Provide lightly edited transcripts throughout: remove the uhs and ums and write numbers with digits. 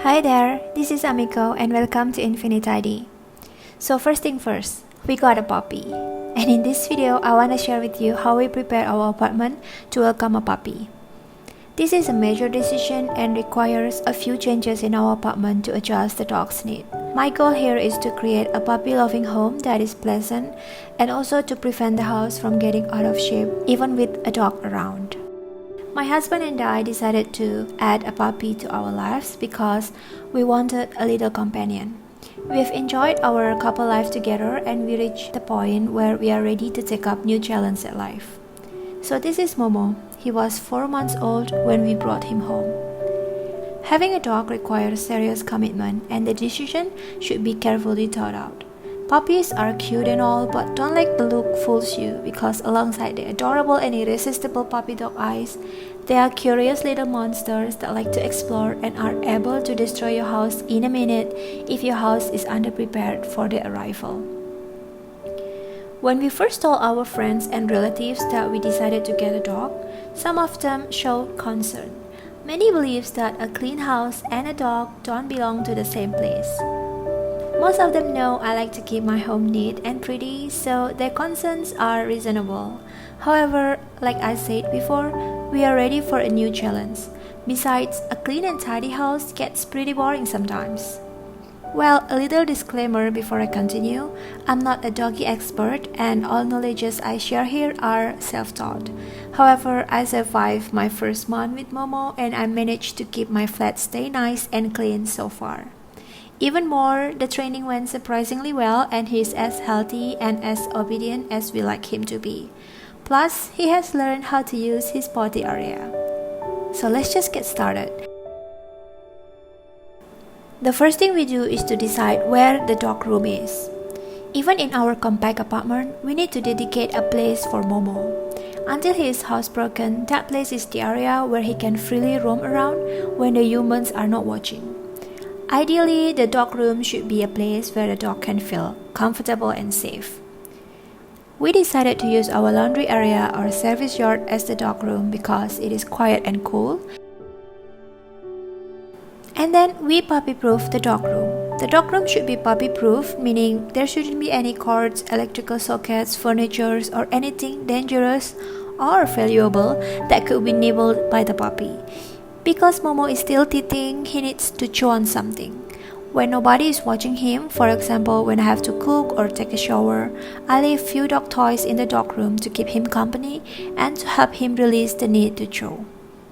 Hi there, this is Amiko and welcome to infinitidy. So first thing first, we got a puppy. And in this video, I want to share with you how we prepare our apartment to welcome a puppy. This is a major decision and requires a few changes in our apartment to adjust the dog's need. My goal here is to create a puppy-loving home that is pleasant and also to prevent the house from getting out of shape even with a dog around. My husband and I decided to add a puppy to our lives because we wanted a little companion. We've enjoyed our couple life together and we reached the point where we are ready to take up new challenges at life. So this is Momo. He was 4 months old when we brought him home. Having a dog requires serious commitment and the decision should be carefully thought out. Puppies are cute and all, but don't let the look fools you because alongside the adorable and irresistible puppy dog eyes, they are curious little monsters that like to explore and are able to destroy your house in a minute if your house is underprepared for their arrival. When we first told our friends and relatives that we decided to get a dog, some of them showed concern. Many believe that a clean house and a dog don't belong to the same place. Most of them know I like to keep my home neat and pretty, so their concerns are reasonable. However, like I said before, we are ready for a new challenge. Besides, a clean and tidy house gets pretty boring sometimes. Well, a little disclaimer before I continue. I'm not a doggy expert and all knowledges I share here are self-taught. However, I survived my first month with Momo and I managed to keep my flat stay nice and clean so far. Even more, the training went surprisingly well and he's as healthy and as obedient as we like him to be. Plus, he has learned how to use his potty area. So let's just get started. The first thing we do is to decide where the dog room is. Even in our compact apartment, we need to dedicate a place for Momo. Until he is housebroken, that place is the area where he can freely roam around when the humans are not watching. Ideally, the dog room should be a place where the dog can feel comfortable and safe. We decided to use our laundry area or service yard as the dog room because it is quiet and cool. And then we puppy-proof the dog room. The dog room should be puppy-proof, meaning there shouldn't be any cords, electrical sockets, furniture, or anything dangerous or valuable that could be nibbled by the puppy. Because Momo is still teething, he needs to chew on something. When nobody is watching him, for example when I have to cook or take a shower, I leave few dog toys in the dog room to keep him company and to help him release the need to chew.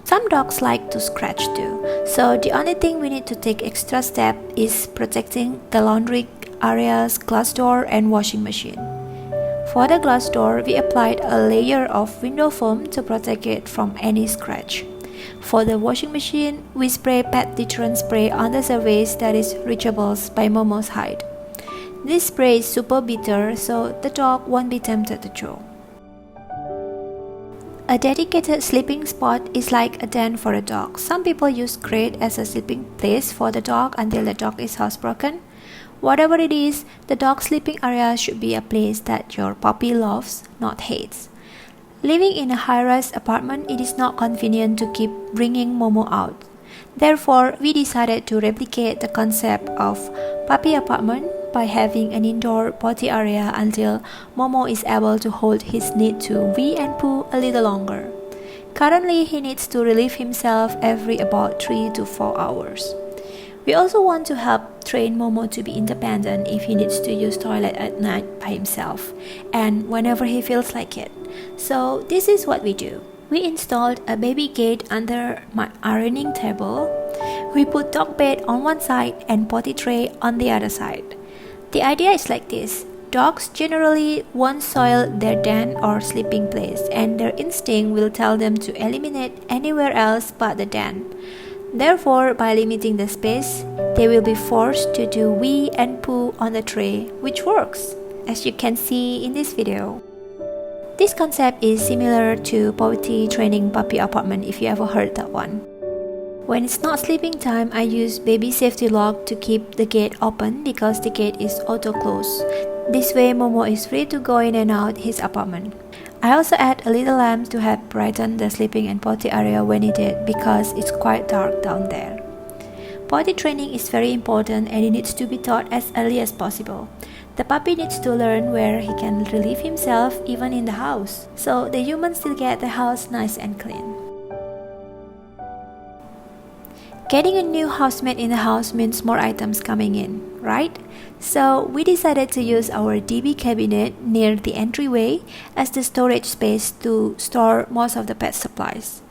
Some dogs like to scratch too, so the only thing we need to take extra step is protecting the laundry areas, glass door and washing machine. For the glass door, we applied a layer of window foam to protect it from any scratch. For the washing machine, we spray pet deterrent spray on the surface that is reachable by Momo's height. This spray is super bitter, so the dog won't be tempted to chew. A dedicated sleeping spot is like a den for a dog. Some people use crate as a sleeping place for the dog until the dog is housebroken. Whatever it is, the dog sleeping area should be a place that your puppy loves, not hates. Living in a high-rise apartment, it is not convenient to keep bringing Momo out. Therefore, we decided to replicate the concept of puppy apartment by having an indoor potty area until Momo is able to hold his need to wee and poo a little longer. Currently, he needs to relieve himself every about 3 to 4 hours. We also want to help train Momo to be independent if he needs to use toilet at night by himself and whenever he feels like it. So this is what we do. We installed a baby gate under my ironing table. We put dog bed on one side and potty tray on the other side. The idea is like this. Dogs generally won't soil their den or sleeping place and their instinct will tell them to eliminate anywhere else but the den. Therefore, by limiting the space, they will be forced to do wee and poo on the tray, which works, as you can see in this video. This concept is similar to POTTY training puppy apartment if you ever heard that one. When it's not sleeping time, I use baby safety lock to keep the gate open because the gate is auto-close. This way Momo is free to go in and out his apartment. I also add a little lamp to help brighten the sleeping and potty area when needed because it's quite dark down there. Potty training is very important and it needs to be taught as early as possible. The puppy needs to learn where he can relieve himself even in the house, so the humans still get the house nice and clean. Getting a new housemate in the house means more items coming in, right? So we decided to use our DB cabinet near the entryway as the storage space to store most of the pet supplies.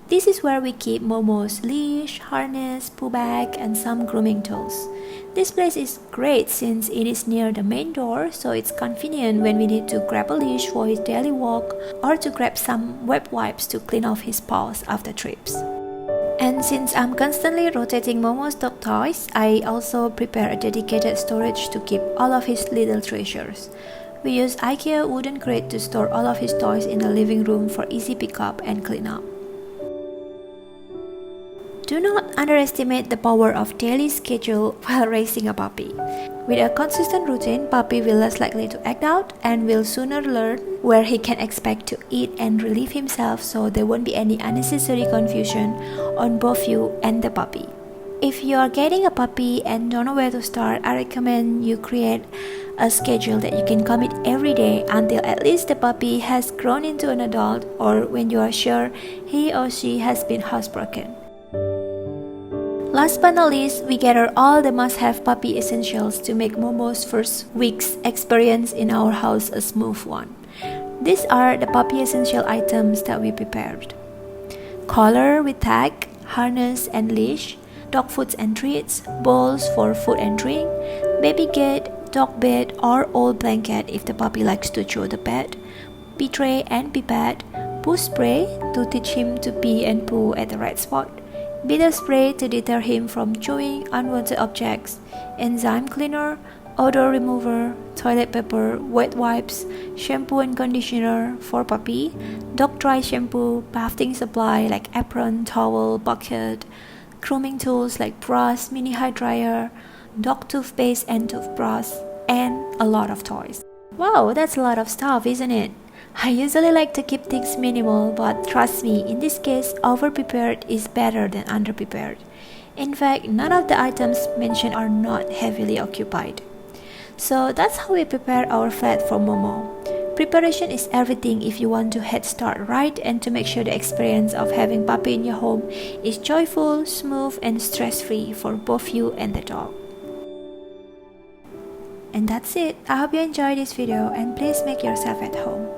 This is where we keep Momo's leash, harness, poo bag, and some grooming tools. This place is great since it is near the main door, so it's convenient when we need to grab a leash for his daily walk or to grab some wet wipes to clean off his paws after trips. And since I'm constantly rotating Momo's dog toys, I also prepare a dedicated storage to keep all of his little treasures. We use IKEA wooden crate to store all of his toys in the living room for easy pickup and cleanup. Do not underestimate the power of daily schedule while raising a puppy. With a consistent routine, puppy will less likely to act out and will sooner learn where he can expect to eat and relieve himself, so there won't be any unnecessary confusion on both you and the puppy. If you are getting a puppy and don't know where to start, I recommend you create a schedule that you can commit every day until at least the puppy has grown into an adult or when you are sure he or she has been housebroken. Last but not least, we gather all the must-have puppy essentials to make Momo's first week's experience in our house a smooth one. These are the puppy essential items that we prepared: collar with tag, harness and leash, dog foods and treats, bowls for food and drink, baby gate, dog bed or old blanket if the puppy likes to chew the bed, pee tray and pipette, poo spray to teach him to pee and poo at the right spot, bitter spray to deter him from chewing unwanted objects, enzyme cleaner, odor remover, toilet paper, wet wipes, shampoo and conditioner for puppy, dog dry shampoo, bathing supply like apron, towel, bucket, grooming tools like brush, mini hair dryer, dog toothpaste and toothbrush, and a lot of toys. Wow, that's a lot of stuff, isn't it? I usually like to keep things minimal, but trust me, in this case, over-prepared is better than under-prepared. In fact, none of the items mentioned are not heavily occupied. So that's how we prepare our flat for Momo. Preparation is everything if you want to head start right and to make sure the experience of having puppy in your home is joyful, smooth, and stress-free for both you and the dog. And that's it. I hope you enjoyed this video and please make yourself at home.